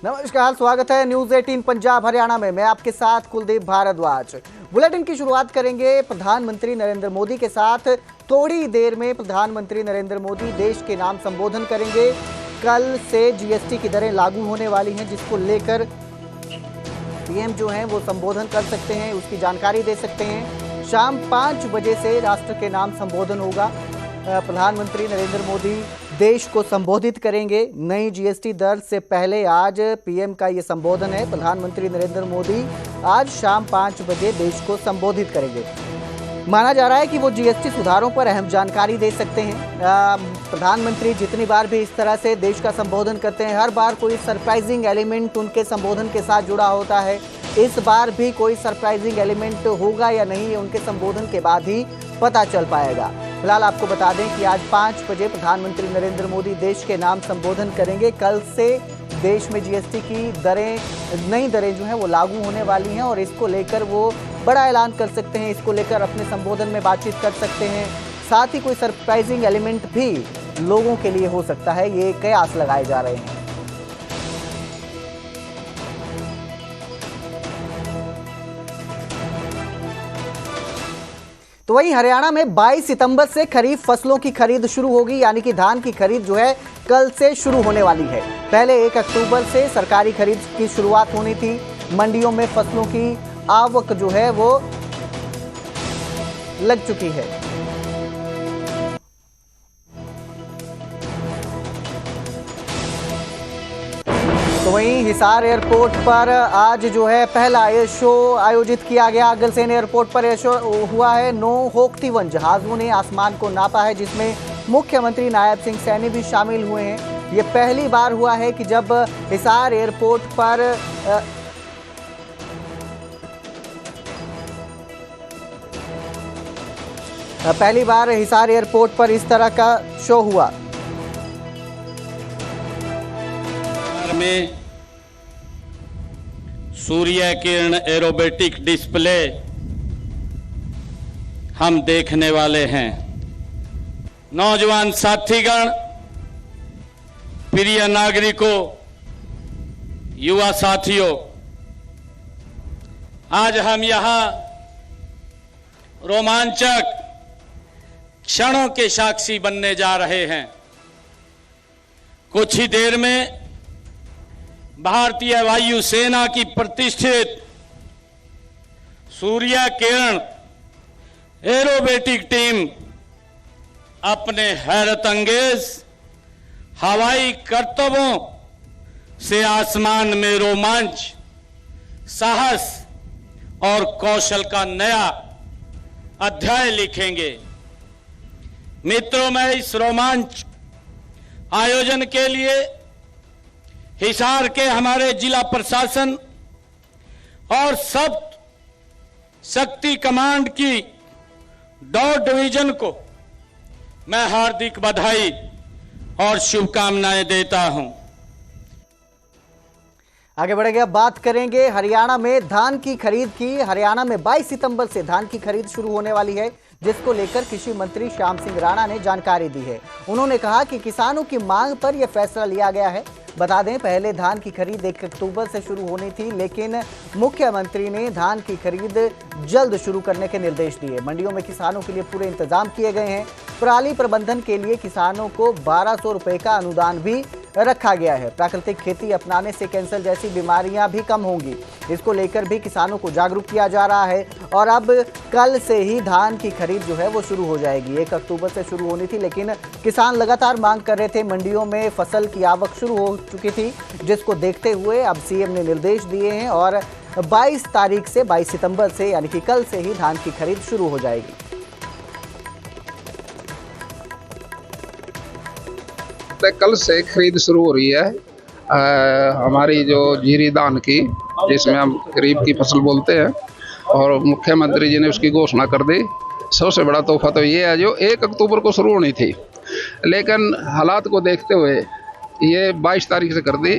नमस्कार, स्वागत है न्यूज 18 पंजाब हरियाणा में। मैं आपके साथ कुलदीप भारद्वाज। बुलेटिन की शुरुआत करेंगे प्रधानमंत्री नरेंद्र मोदी के साथ। थोड़ी देर में प्रधानमंत्री नरेंद्र मोदी देश के नाम संबोधन करेंगे। कल से जीएसटी की दरें लागू होने वाली हैं, जिसको लेकर पीएम जो हैं वो संबोधन कर सकते हैं, उसकी जानकारी दे सकते हैं। शाम 5 बजे से राष्ट्र के नाम संबोधन होगा। प्रधानमंत्री नरेंद्र मोदी देश को संबोधित करेंगे। नई जीएसटी दर से पहले आज पीएम का ये संबोधन है। प्रधानमंत्री नरेंद्र मोदी आज शाम 5 बजे देश को संबोधित करेंगे। माना जा रहा है कि वो जीएसटी सुधारों पर अहम जानकारी दे सकते हैं। प्रधानमंत्री जितनी बार भी इस तरह से देश का संबोधन करते हैं, हर बार कोई सरप्राइजिंग एलिमेंट उनके संबोधन के साथ जुड़ा होता है। इस बार भी कोई सरप्राइजिंग एलिमेंट होगा या नहीं, ये उनके संबोधन के बाद ही पता चल पाएगा। फिलहाल आपको बता दें कि आज 5 बजे प्रधानमंत्री नरेंद्र मोदी देश के नाम संबोधन करेंगे। कल से देश में जीएसटी की दरें, नई दरें जो हैं वो लागू होने वाली हैं और इसको लेकर वो बड़ा ऐलान कर सकते हैं। इसको लेकर अपने संबोधन में बातचीत कर सकते हैं। साथ ही कोई सरप्राइजिंग एलिमेंट भी लोगों के लिए हो सकता है, ये कयास लगाए जा रहे हैं। तो वहीं हरियाणा में 22 सितंबर से खरीफ फसलों की खरीद शुरू होगी, यानी कि धान की खरीद जो है कल से शुरू होने वाली है। पहले 1 अक्टूबर से सरकारी खरीद की शुरुआत होनी थी। मंडियों में फसलों की आवक जो है वो लग चुकी है। तो वहीं हिसार एयरपोर्ट पर आज जो है पहला एयर शो आयोजित किया गया। अगलसेन एयरपोर्ट पर एयर शो हुआ है। 9 होक्ती-1 जहाजों ने आसमान को नापा है, जिसमें मुख्यमंत्री नायब सिंह सैनी भी शामिल हुए हैं। ये पहली बार हुआ है कि जब हिसार एयरपोर्ट पर हिसार एयरपोर्ट पर इस तरह का शो हुआ। में सूर्य किरण एरोबेटिक डिस्प्ले हम देखने वाले हैं। नौजवान साथीगण, प्रिय नागरिकों, युवा साथियों, आज हम यहां रोमांचक क्षणों के साक्षी बनने जा रहे हैं। कुछ ही देर में भारतीय वायुसेना की प्रतिष्ठित सूर्य किरण एरोबेटिक टीम अपने हैरत अंगेज हवाई करतबों से आसमान में रोमांच, साहस और कौशल का नया अध्याय लिखेंगे। मित्रों, मैं इस रोमांच आयोजन के लिए हिसार के हमारे जिला प्रशासन और सब शक्ति कमांड की डॉ डिवीजन को मैं हार्दिक बधाई और शुभकामनाएं देता हूं। आगे बढ़ेंगे, अब बात करेंगे हरियाणा में धान की खरीद की। हरियाणा में 22 सितंबर से धान की खरीद शुरू होने वाली है, जिसको लेकर कृषि मंत्री श्याम सिंह राणा ने जानकारी दी है। उन्होंने कहा कि किसानों की मांग पर यह फैसला लिया गया है। बता दें, पहले धान की खरीद 1 अक्टूबर से शुरू होनी थी, लेकिन मुख्यमंत्री ने धान की खरीद जल्द शुरू करने के निर्देश दिए। मंडियों में किसानों के लिए पूरे इंतजाम किए गए हैं। पराली प्रबंधन के लिए किसानों को 1200 रुपए का अनुदान भी रखा गया है। प्राकृतिक खेती अपनाने से कैंसर जैसी बीमारियां भी कम होंगी। इसको लेकर भी किसानों को जागरूक किया जा रहा है और अब कल से ही धान की खरीद जो है वो शुरू हो जाएगी। 1 अक्टूबर से शुरू होनी थी, लेकिन किसान लगातार मांग कर रहे थे। मंडियों में फसल की आवक शुरू हो चुकी थी, जिसको देखते हुए अब सीएम ने निर्देश दिए हैं और 22 तारीख से 22 सितंबर से यानी कि कल से ही धान की खरीद शुरू हो जाएगी। कल से खरीद शुरू हो रही है हमारी जो जीरी धान की, जिसमें हम गरीब की फसल बोलते हैं, और मुख्यमंत्री जी ने उसकी घोषणा कर दी। सबसे बड़ा तोहफा तो ये है जो 1 अक्टूबर को शुरू होनी थी, लेकिन हालात को देखते हुए ये 22 तारीख से कर दी,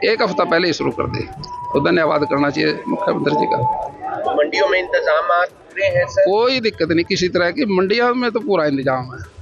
1 हफ्ता पहले ही शुरू कर दी। तो धन्यवाद करना चाहिए मुख्यमंत्री जी का। मंडियों में इंतजाम पूरे हैं सर? कोई दिक्कत नहीं किसी तरह की, मंडियों में तो पूरा इंतजाम है।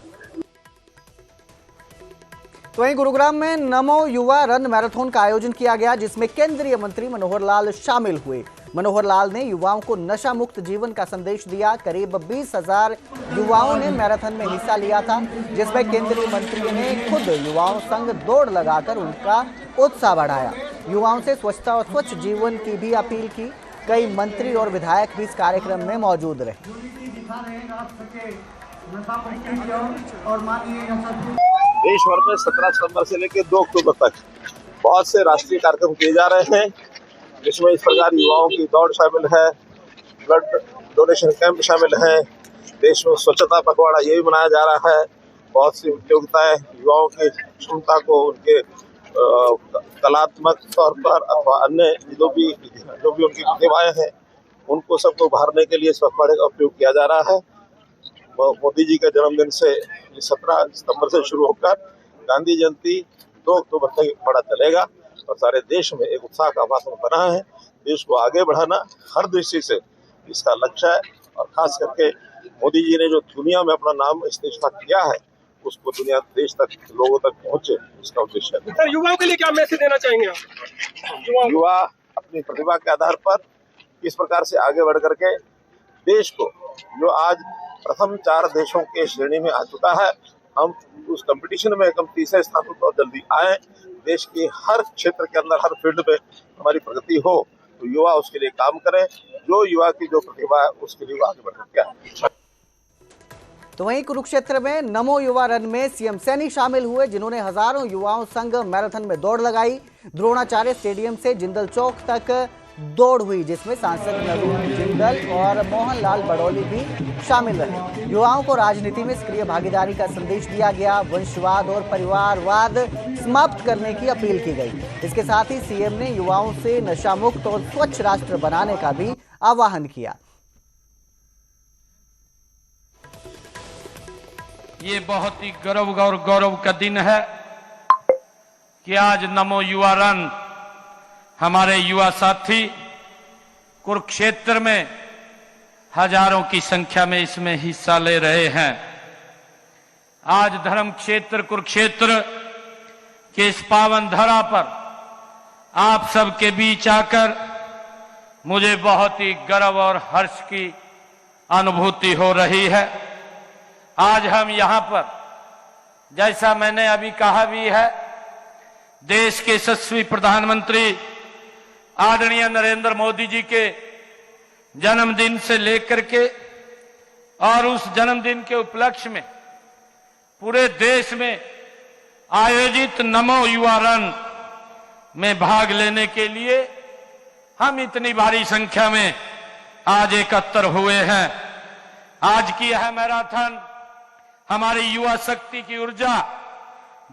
तो वहीं गुरुग्राम में नमो युवा रन मैराथन का आयोजन किया गया, जिसमें केंद्रीय मंत्री मनोहर लाल शामिल हुए। मनोहर लाल ने युवाओं को नशा मुक्त जीवन का संदेश दिया। करीब 20,000 युवाओं ने मैराथन में हिस्सा लिया था, जिसमें केंद्रीय मंत्री ने खुद युवाओं संग दौड़ लगाकर उनका उत्साह बढ़ाया। युवाओं से स्वच्छता और स्वच्छ जीवन की भी अपील की। कई मंत्री और विधायक भी इस कार्यक्रम में मौजूद रहे। देश भर में 17 सितंबर से लेकर 2 अक्टूबर तक बहुत से राष्ट्रीय कार्यक्रम किए जा रहे हैं, जिसमें इस प्रकार युवाओं की दौड़ शामिल है, ब्लड डोनेशन कैंप शामिल है, देश में स्वच्छता पखवाड़ा ये भी मनाया जा रहा है। बहुत सी प्रतियोगिताएं युवाओं की क्षमता को उनके कलात्मक तौर पर अथवा अन्य जो भी उनकी प्रतिभाएं हैं उनको सबको उभारने के लिए इस पखवाड़े का उपयोग किया जा रहा है। मोदी जी के जन्मदिन से 17 सितंबर से शुरू होकर गांधी जयंती 2 अक्टूबर तक पखवाड़ा चलेगा और सारे देश में एक उत्साह का वातावरण बना है। देश को आगे बढ़ाना हर दृष्टि से इसका लक्ष्य है और खास करके मोदी जी ने जो दुनिया में अपना नाम प्रतिष्ठा किया है उसको दुनिया देश तक लोगों तक पहुंचे, इसका उद्देश्य है। सर, युवाओं के लिए क्या मैसेज देना चाहेंगे आप? युवा अपनी प्रतिभा के आधार पर किस प्रकार से आगे बढ़ करके देश को, जो आज प्रथम 4 देशों के श्रेणी में आ चुका है, हम उस कंपटीशन में हम तीसरे स्थान पर जल्दी आए। देश के हर क्षेत्र के अंदर हर फील्ड में हमारी प्रगति हो तो युवा उसके लिए काम करें। जो युवा की जो प्रतिभा है उसके लिए आगे बढ़ सकते हैं। तो वहीं कुरुक्षेत्र में नमो युवा रन में सीएम सैनी शामिल हुए, जिन्होंने हजारों युवाओं संग मैराथन में दौड़ लगाई। द्रोणाचार्य स्टेडियम से जिंदल चौक तक दौड़ हुई, जिसमें सांसद नवीन जिंदल और मोहनलाल बड़ौली भी शामिल रहे। युवाओं को राजनीति में सक्रिय भागीदारी का संदेश दिया गया। वंशवाद और परिवारवाद समाप्त करने की अपील की गई। इसके साथ ही सीएम ने युवाओं से नशा मुक्त और स्वच्छ राष्ट्र बनाने का भी आह्वान किया। ये बहुत ही गर्व और गौरव का दिन है कि आज नमो युवा रन हमारे युवा साथी कुरुक्षेत्र में हजारों की संख्या में इसमें हिस्सा ले रहे हैं। आज धर्म क्षेत्र कुरुक्षेत्र के इस पावन धरा पर आप सबके बीच आकर मुझे बहुत ही गर्व और हर्ष की अनुभूति हो रही है। आज हम यहां पर, जैसा मैंने अभी कहा भी है, देश के यशस्वी प्रधानमंत्री आदरणीय नरेंद्र मोदी जी के जन्मदिन से लेकर के और उस जन्मदिन के उपलक्ष्य में पूरे देश में आयोजित नमो युवा रन में भाग लेने के लिए हम इतनी भारी संख्या में आज एकत्र हुए हैं। आज की यह मैराथन हमारी युवा शक्ति की ऊर्जा,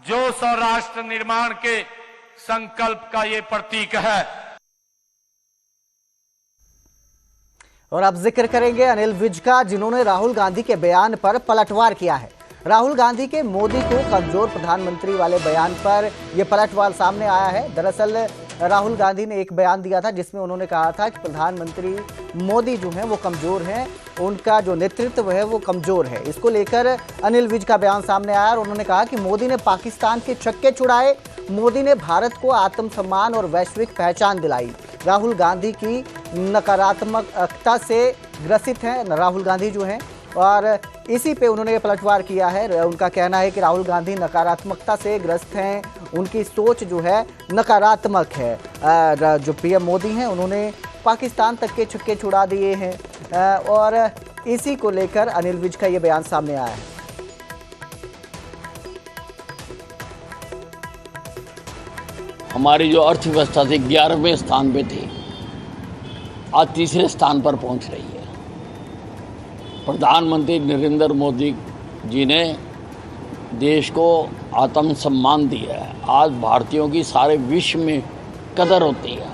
जोश और राष्ट्र निर्माण के संकल्प का ये प्रतीक है। और अब जिक्र करेंगे अनिल विज का, जिन्होंने राहुल गांधी के बयान पर पलटवार किया है। राहुल गांधी के मोदी को कमजोर प्रधानमंत्री वाले बयान पर यह पलटवार सामने आया है। दरअसल राहुल गांधी ने एक बयान दिया था जिसमें उन्होंने कहा था कि प्रधानमंत्री मोदी जो हैं वो कमजोर हैं, उनका जो नेतृत्व है वो कमजोर है। इसको लेकर अनिल विज का बयान सामने आया और उन्होंने कहा कि मोदी ने पाकिस्तान के छक्के छुड़ाए, मोदी ने भारत को आत्मसम्मान और वैश्विक पहचान दिलाई। राहुल गांधी की नकारात्मकता से ग्रसित हैं राहुल गांधी जो हैं, और इसी पे उन्होंने पलटवार किया है। उनका कहना है कि राहुल गांधी नकारात्मकता से ग्रस्त हैं, उनकी सोच जो है नकारात्मक है। जो पीएम मोदी हैं उन्होंने पाकिस्तान तक के छक्के छुड़ा दिए हैं और इसी को लेकर अनिल विज का ये बयान सामने आया है। हमारी जो अर्थव्यवस्था थी 11वें स्थान पे थी, आज तीसरे स्थान पर पहुंच रही है। प्रधानमंत्री नरेंद्र मोदी जी ने देश को आत्मसम्मान दिया है। आज भारतीयों की सारे विश्व में कदर होती है।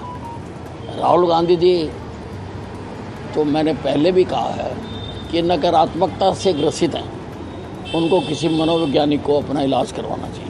राहुल गांधी जी तो मैंने पहले भी कहा है कि नकारात्मकता से ग्रसित हैं, उनको किसी मनोवैज्ञानिक को अपना इलाज करवाना चाहिए।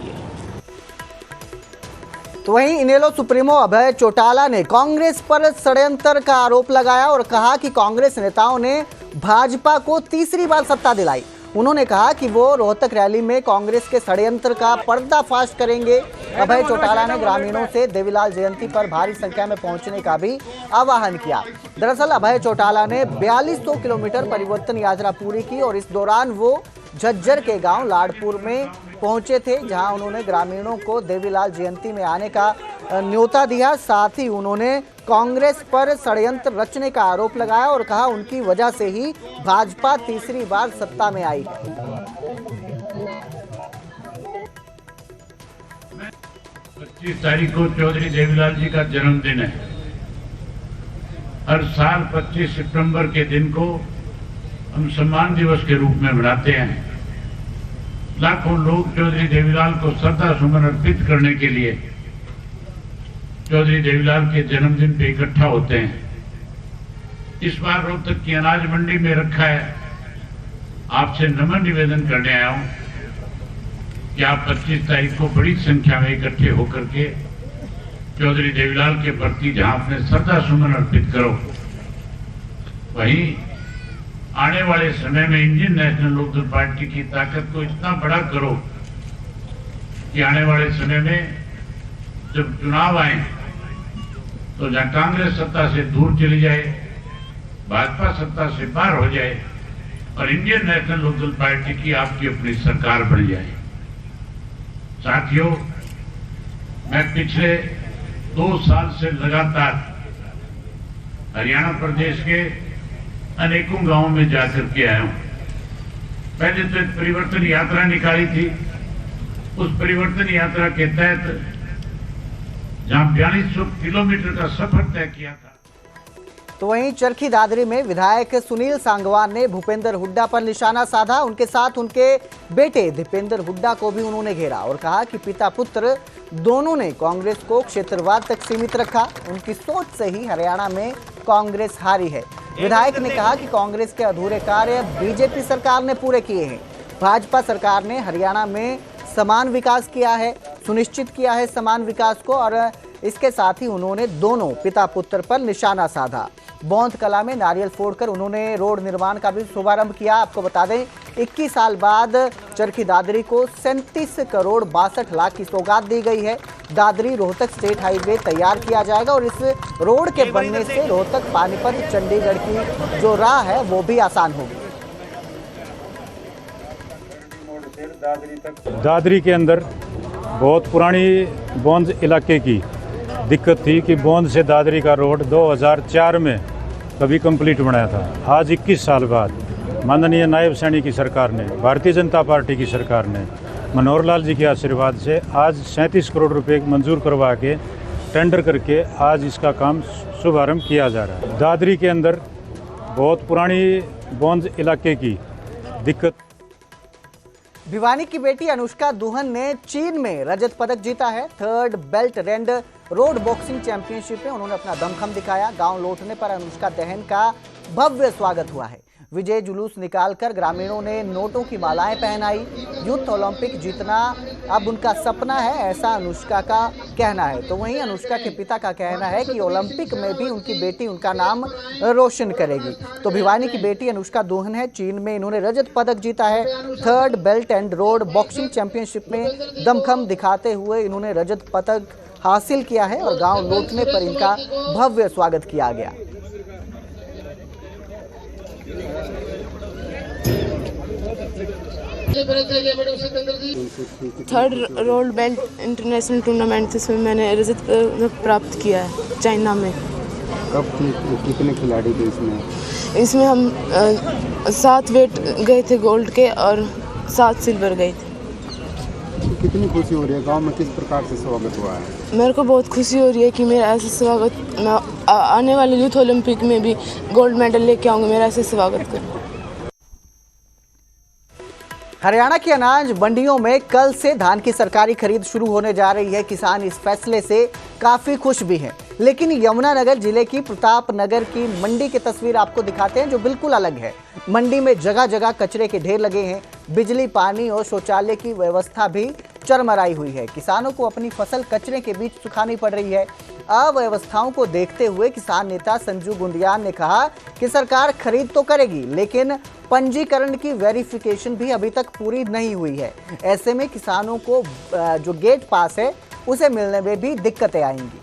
तो वहीं इनेलो सुप्रीमो अभय चौटाला ने कांग्रेस पर षड्यंत्र का आरोप लगाया और कहा कि कांग्रेस नेताओं ने भाजपा को तीसरी बार सत्ता दिलाई उन्होंने कहा कि वो रोहतक रैली में कांग्रेस के षड्यंत्र का पर्दाफाश करेंगे। अभय चौटाला ने ग्रामीणों से देवीलाल जयंती पर भारी संख्या में पहुंचने का भी आह्वान किया। दरअसल अभय चौटाला ने 4200 किलोमीटर परिवर्तन यात्रा पूरी की और इस दौरान वो झज्जर के गांव लाडपुर में पहुंचे थे, जहां उन्होंने ग्रामीणों को देवीलाल जयंती में आने का न्योता दिया। साथ ही उन्होंने कांग्रेस पर षड्यंत्र रचने का आरोप लगाया और कहा उनकी वजह से ही भाजपा तीसरी बार सत्ता में आई है। 25 तारीख को चौधरी देवीलाल जी का जन्मदिन है। हर साल 25 सितंबर के दिन को हम सम्मान दिवस के रूप में मनाते हैं। लाखों लोग चौधरी देवीलाल को श्रद्धा सुमन अर्पित करने के लिए चौधरी देवीलाल के जन्मदिन पे इकट्ठा होते हैं। इस बार रोहतक की अनाज मंडी में रखा है। आपसे नम्र निवेदन करने आया हूं कि आप 25 तारीख को बड़ी संख्या में इकट्ठे होकर के चौधरी देवीलाल के प्रति जहां अपने श्रद्धा सुमन अर्पित करो, वहीं आने वाले समय में इंडियन नेशनल लोकदल पार्टी की ताकत को इतना बड़ा करो कि आने वाले समय में जब चुनाव आए तो जहां कांग्रेस सत्ता से दूर चली जाए, भाजपा सत्ता से पार हो जाए और इंडियन नेशनल लोकदल पार्टी की आपकी अपनी सरकार बन जाए। साथियों, मैं पिछले 2 साल से लगातार हरियाणा प्रदेश के अनेकों गांवों में जाकर के आया हूं। पहले तो परिवर्तन यात्रा निकाली थी। उस परिवर्तन यात्रा के तहत जहां 4200 किलोमीटर का सफर तय किया था। तो वहीं चरखी दादरी में विधायक सुनील सांगवान ने भूपेंद्र हुड्डा पर निशाना साधा। उनके साथ उनके बेटे दीपेंद्र हुड्डा को भी उन्होंने घेरा और कहा कि पिता पुत्र दोनों ने कांग्रेस को क्षेत्रवाद तक सीमित रखा। उनकी सोच से ही हरियाणा में कांग्रेस हारी है। विधायक ने कहा कि कांग्रेस के अधूरे कार्य बीजेपी सरकार ने पूरे किए हैं। भाजपा सरकार ने हरियाणा में समान विकास किया है, सुनिश्चित किया है समान विकास को। और इसके साथ ही उन्होंने दोनों पिता पुत्र पर निशाना साधा। बौंध कला में नारियल फोड़कर उन्होंने रोड निर्माण का भी शुभारंभ किया। आपको बता दें 21 साल बाद चरखी दादरी को 37 करोड़ 62 लाख की सौगात दी गई है। दादरी रोहतक स्टेट हाईवे तैयार किया जाएगा और इस रोड के बनने से रोहतक पानीपत चंडीगढ़ की जो राह है वो भी आसान होगी। दादरी के अंदर बहुत पुरानी बौंध इलाके की दिक्कत थी कि बौंध से दादरी का रोड 2004 में कभी कंप्लीट बनाया था। आज 21 साल बाद माननीय नायब सैनी की सरकार ने, भारतीय जनता पार्टी की सरकार ने मनोहर लाल जी के आशीर्वाद से आज 37 करोड़ रुपए मंजूर करवा के टेंडर करके आज इसका काम शुभारंभ किया जा रहा है। दादरी के अंदर बहुत पुरानी बौंध इलाके की दिक्कत। भिवानी की बेटी अनुष्का दुहन ने चीन में रजत पदक जीता है। 3rd belt and road boxing championship में उन्होंने अपना दमखम दिखाया। गांव लौटने पर अनुष्का दहन का भव्य स्वागत हुआ है। विजय जुलूस निकालकर ग्रामीणों ने नोटों की मालाएं पहनाई। यूथ ओलंपिक जीतना अब उनका सपना है, ऐसा अनुष्का का कहना है। तो वहीं अनुष्का के पिता का कहना है कि ओलंपिक में भी उनकी बेटी उनका नाम रोशन करेगी। तो भिवानी की बेटी अनुष्का दुहन है। चीन में इन्होंने रजत पदक जीता है। 3rd belt and road boxing championship में दमखम दिखाते हुए इन्होंने रजत पदक हासिल किया है और गाँव लौटने पर इनका भव्य स्वागत किया गया। Third road belt international tournament जिसमें मैंने रजत पदक प्राप्त किया है चाइना में। कब कितने खिलाड़ी थे इसमें? इसमें हम 7 वेट गए थे गोल्ड के और 7 सिल्वर गए थे। कितनी खुशी हो रही है? गांव में किस प्रकार से स्वागत हुआ है? मेरे को बहुत खुशी हो रही है कि मेरा ऐसा स्वागत, मैं आने वाले यूथ ओलंपिक में भी गोल्ड मेडल लेके आऊँगी। मेरा ऐसे स्वागत करूँ। हरियाणा की अनाज मंडियों में कल से धान की सरकारी खरीद शुरू होने जा रही है। किसान इस फैसले से काफी खुश भी हैं। लेकिन यमुनानगर जिले की प्रतापनगर की मंडी की तस्वीर आपको दिखाते हैं जो बिल्कुल अलग है। मंडी में जगह जगह कचरे के ढेर लगे हैं। बिजली, पानी और शौचालय की व्यवस्था भी चरमराई हुई है। किसानों को अपनी फसल कचरे के बीच सुखानी पड़ रही है। अव्यवस्थाओं को देखते हुए किसान नेता संजू गुंदियाल ने कहा कि सरकार खरीद तो करेगी, लेकिन पंजीकरण की वेरिफिकेशन भी अभी तक पूरी नहीं हुई है। ऐसे में किसानों को जो गेट पास है उसे मिलने में भी दिक्कतें आएंगी।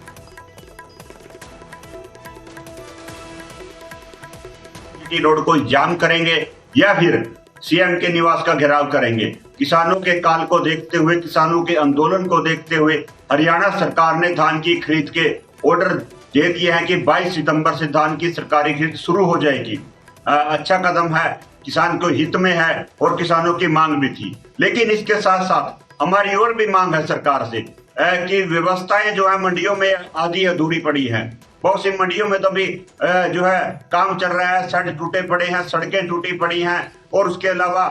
रोड को जाम करेंगे या फिर सीएम के निवास का घेराव करेंगे। किसानों के काल को देखते हुए, किसानों के आंदोलन को देखते हुए हरियाणा सरकार ने धान की खरीद के ऑर्डर दे दिए हैं कि 22 सितंबर से धान की सरकारी खरीद शुरू हो जाएगी। अच्छा कदम है, किसान को हित में है और किसानों की मांग भी थी। लेकिन इसके साथ साथ हमारी और भी मांग है सरकार से कि व्यवस्थाएं जो है मंडियों में आधी अधूरी पड़ी हैं। बहुत सी मंडियों में तो अभी जो है काम चल रहा है, शेड टूटे पड़े हैं, सड़कें टूटी पड़ी हैं और उसके अलावा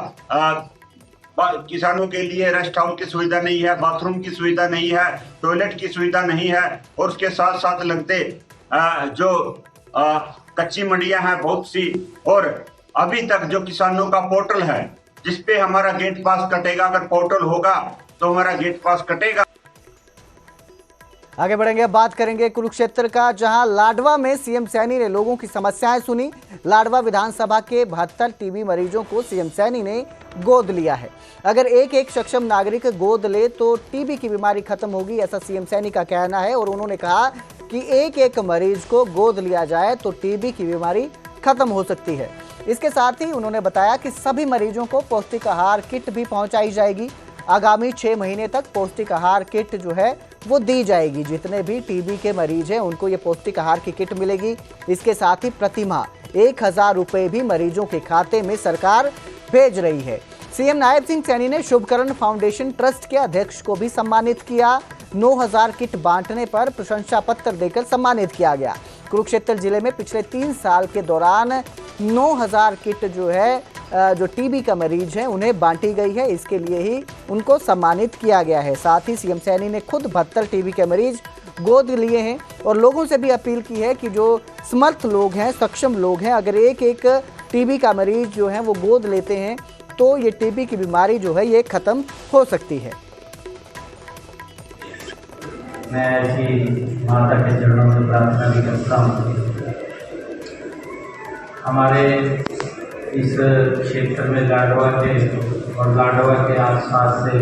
किसानों के लिए रेस्ट हाउस की सुविधा नहीं है, बाथरूम की सुविधा नहीं है, टॉयलेट की सुविधा नहीं है। और उसके साथ साथ लगते जो कच्ची मंडियां हैं बहुत सी, और अभी तक जो किसानों का पोर्टल है जिसपे हमारा गेट पास कटेगा, अगर पोर्टल होगा तो हमारा गेट पास कटेगा। आगे बढ़ेंगे, बात करेंगे कुरुक्षेत्र का, जहां लाडवा में सीएम सैनी ने लोगों की समस्याएं सुनी। लाडवा विधानसभा के 72 टीबी मरीजों को सीएम सैनी ने गोद लिया है। अगर एक एक सक्षम नागरिक गोद ले तो टीबी की बीमारी खत्म होगी, ऐसा सीएम सैनी का कहना है। और उन्होंने कहा कि एक एक मरीज को गोद लिया जाए तो टीबी की बीमारी खत्म हो सकती है। इसके साथ ही उन्होंने बताया कि सभी मरीजों को पौष्टिक आहार किट भी पहुंचाई जाएगी। आगामी 6 महीने तक पौष्टिक आहार किट जो है वो दी जाएगी। जितने भी टीबी के मरीज हैं उनको ये पौष्टिक आहार की किट मिलेगी। इसके साथ ही प्रतिमाह 1000 रुपये भी मरीजों के खाते में सरकार भेज रही है। सीएम नायब सिंह सैनी ने शुभकरण फाउंडेशन ट्रस्ट के अध्यक्ष को भी सम्मानित किया। 9000 किट बांटने पर प्रशंसा पत्र देकर सम्मानित किया गया। कुरुक्षेत्र जिले में पिछले 3 साल के दौरान 9000 किट जो है जो टीबी का मरीज है उन्हें बांटी गई है। इसके लिए ही उनको सम्मानित किया गया है। साथ ही सीएम सैनी ने खुद 72 टीबी के मरीज गोद लिए हैं और लोगों से भी अपील की है कि जो समर्थ लोग हैं, सक्षम लोग हैं, अगर एक एक टीबी का मरीज जो है वो गोद लेते हैं तो ये टीबी की बीमारी जो है ये खत्म हो सकती है। मैं ऐसी माता के चरणों में प्रार्थना भी करता हूँ। हमारे इस क्षेत्र में लाडवा के और लाडवा के आसपास से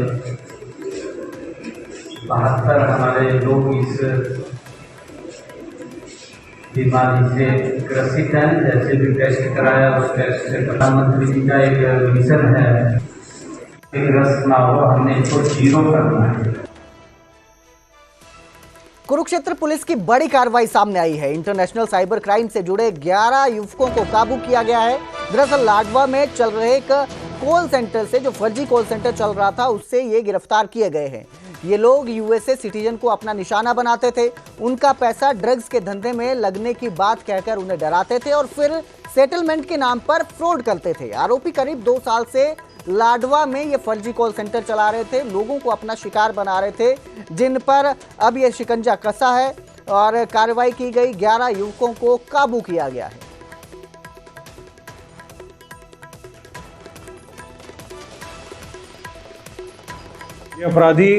72 हमारे लोग इस बीमारी से ग्रसित हैं। जैसे भी टेस्ट कराया उस टेस्ट से प्रधानमंत्री जी का एक मिशन है कि ग्रस्त ना हो, हमने इसको 0 करना है। कुरुक्षेत्र पुलिस की बड़ी कार्रवाई सामने आई है। इंटरनेशनल साइबर क्राइम से जुड़े 11 युवकों को काबू किया गया है। दरअसल लाडवा में चल रहे एक कॉल सेंटर से, जो फर्जी कॉल सेंटर चल रहा था, उससे ये गिरफ्तार किए गए हैं। ये लोग यूएसए सिटीजन को अपना निशाना बनाते थे, उनका पैसा ड्रग्स के धंधे में लगने की बात कहकर उन्हें डराते थे और फिर सेटलमेंट के नाम पर फ्रॉड करते थे। आरोपी करीब 2 साल से लाडवा में ये फर्जी कॉल सेंटर चला रहे थे, लोगों को अपना शिकार बना रहे थे, जिन पर अब ये शिकंजा कसा है और कार्रवाई की गई। 11 युवकों को काबू किया गया है। ये अपराधी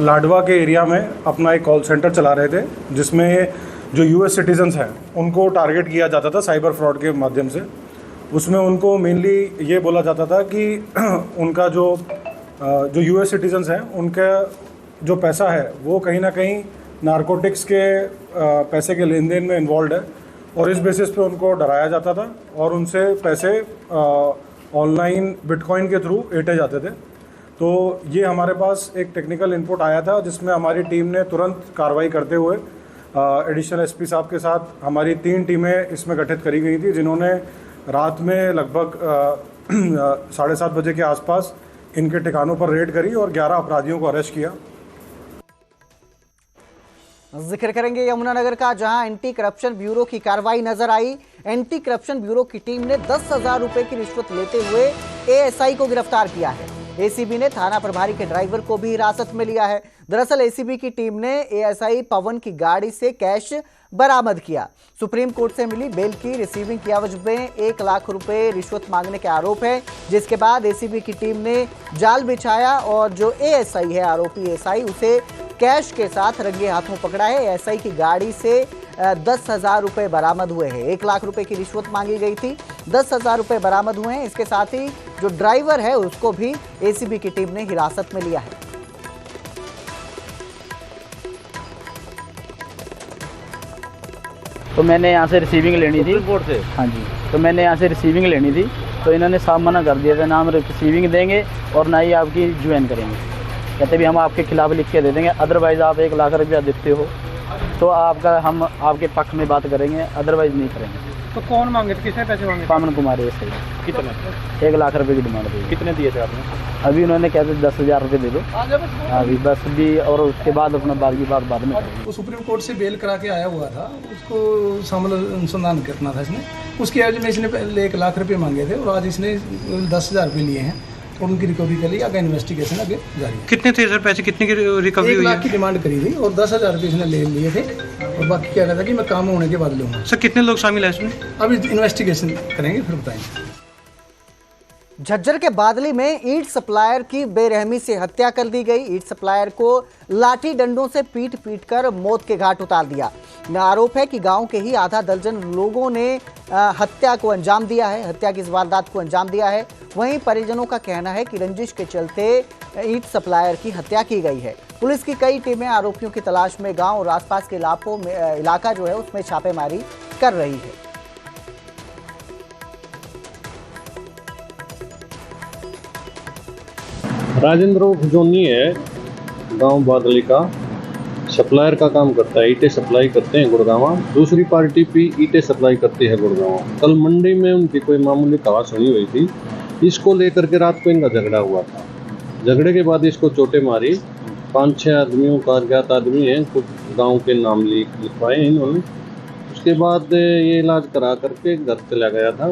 लाडवा के एरिया में अपना एक कॉल सेंटर चला रहे थे, जिसमें जो यूएस सिटीजन्स हैं उनको टारगेट किया जाता था साइबर फ्रॉड के माध्यम से। उसमें उनको मेनली ये बोला जाता था कि उनका जो यूएस सिटीजन्स हैं उनका जो पैसा है वो कहीं ना कहीं नारकोटिक्स के पैसे के लेन देन में इन्वॉल्व है और इस बेसिस पे उनको डराया जाता था और उनसे पैसे ऑनलाइन बिटकॉइन के थ्रू ऐंठे जाते थे। तो ये हमारे पास एक टेक्निकल इनपुट आया था, जिसमें हमारी टीम ने तुरंत कार्रवाई करते हुए एडिशनल एसपी साहब के साथ हमारी 3 टीमें इसमें गठित करी गई थी, जिन्होंने रात में लगभग 7:30 बजे के आसपास इनके ठिकानों पर रेड करी और 11 अपराधियों को अरेस्ट किया। जिक्र करेंगे यमुनानगर का, जहां एंटी करप्शन ब्यूरो की कार्रवाई नजर आई। एंटी करप्शन ब्यूरो की टीम ने 10,000 रुपए की रिश्वत लेते हुए एएसआई को गिरफ्तार किया है। एसीबी ने थाना प्रभारी के ड्राइवर को भी हिरासत में लिया है। दरअसल एसीबी की टीम ने एएसआई पवन की गाड़ी से कैश बरामद किया। सुप्रीम कोर्ट से मिली बेल की रिसीविंग की एवज में 1 लाख रुपए रिश्वत मांगने के आरोप है, जिसके बाद एसीबी की टीम ने जाल बिछाया और जो एएसआई है, आरोपी एएसआई, उसे कैश के साथ रंगे हाथों पकड़ा है। एसआई की गाड़ी से 10,000 रुपए बरामद हुए हैं। 1 लाख रुपए की रिश्वत मांगी गई थी, 10,000 रुपए बरामद हुए हैं। इसके साथ ही जो ड्राइवर है उसको भी एसीबी की टीम ने हिरासत में लिया है। तो मैंने यहाँ से रिसीविंग लेनी थी से। हाँ जी, तो मैंने यहाँ से रिसीविंग लेनी थी, तो इन्होंने साफ मना कर दिया था, ना हम रिसीविंग देंगे और ना ही आपकी ज्वाइन करेंगे। कहते भी हम आपके खिलाफ लिख के दे देंगे, अदरवाइज़ आप 1 लाख रुपया देते हो तो हम आपके पक्ष में बात करेंगे, अदरवाइज़ नहीं करेंगे। तो कौन मांगे थे, किसने पैसे मांगे? पावन कुमार है। कितने? 1 लाख रुपए की डिमांड थी। कितने दिए थे आपने? अभी उन्होंने कहते 10,000 रुपये दे दो अभी बस भी, और उसके बाद अपना बाकी बात बाद में करेंगे। वो सुप्रीम कोर्ट से बेल करा के आया हुआ था, उसको समन अनुसंधान करना था इसने। उसके एवज में इसने पहले 1 लाख रुपये मांगे थे और आज इसने 10,000 रुपये लिए हैं और उनकी रिकवरी कर ली। आगे इन्वेस्टिगेशन आगे जारी। कितने थे सर पैसे, कितने की रिकवरी हुई? 1 लाख की डिमांड करी थी और 10,000 रुपये इसने ले लिए थे और बाकी कह रहा था कि मैं काम होने के बाद लूँगा। सर कितने लोग शामिल हैं इसमें? अभी इन्वेस्टिगेशन करेंगे फिर बताएंगे। झज्जर के बादली में ईंट सप्लायर की बेरहमी से हत्या कर दी गई। ईंट सप्लायर को लाठी डंडों से पीट कर मौत के घाट उतार दिया। आरोप है कि गांव के ही आधा दर्जन लोगों ने हत्या को अंजाम दिया है, हत्या की इस वारदात को अंजाम दिया है। वहीं परिजनों का कहना है कि रंजिश के चलते ईंट सप्लायर की हत्या की गई है। पुलिस की कई टीमें आरोपियों की तलाश में गांव और आसपास के इलाका जो है उसमें छापेमारी कर रही है। राजेंद्र उर्फ जोनी है, गांव बादली का, सप्लायर का काम करता है। ईंटें सप्लाई करते हैं गुड़गांव। दूसरी पार्टी भी ईंटें सप्लाई करती है गुड़गांव। कल मंडी में उनकी कोई मामूली कहा सुनी हुई थी, इसको लेकर के रात को इनका झगड़ा हुआ था। झगड़े के बाद इसको चोटें मारी। 5-6 आदमियों का, अज्ञात आदमी हैं, कुछ गाँव के नाम लिखवाए इन्होंने। उसके बाद ये इलाज करा करके घर चला गया था।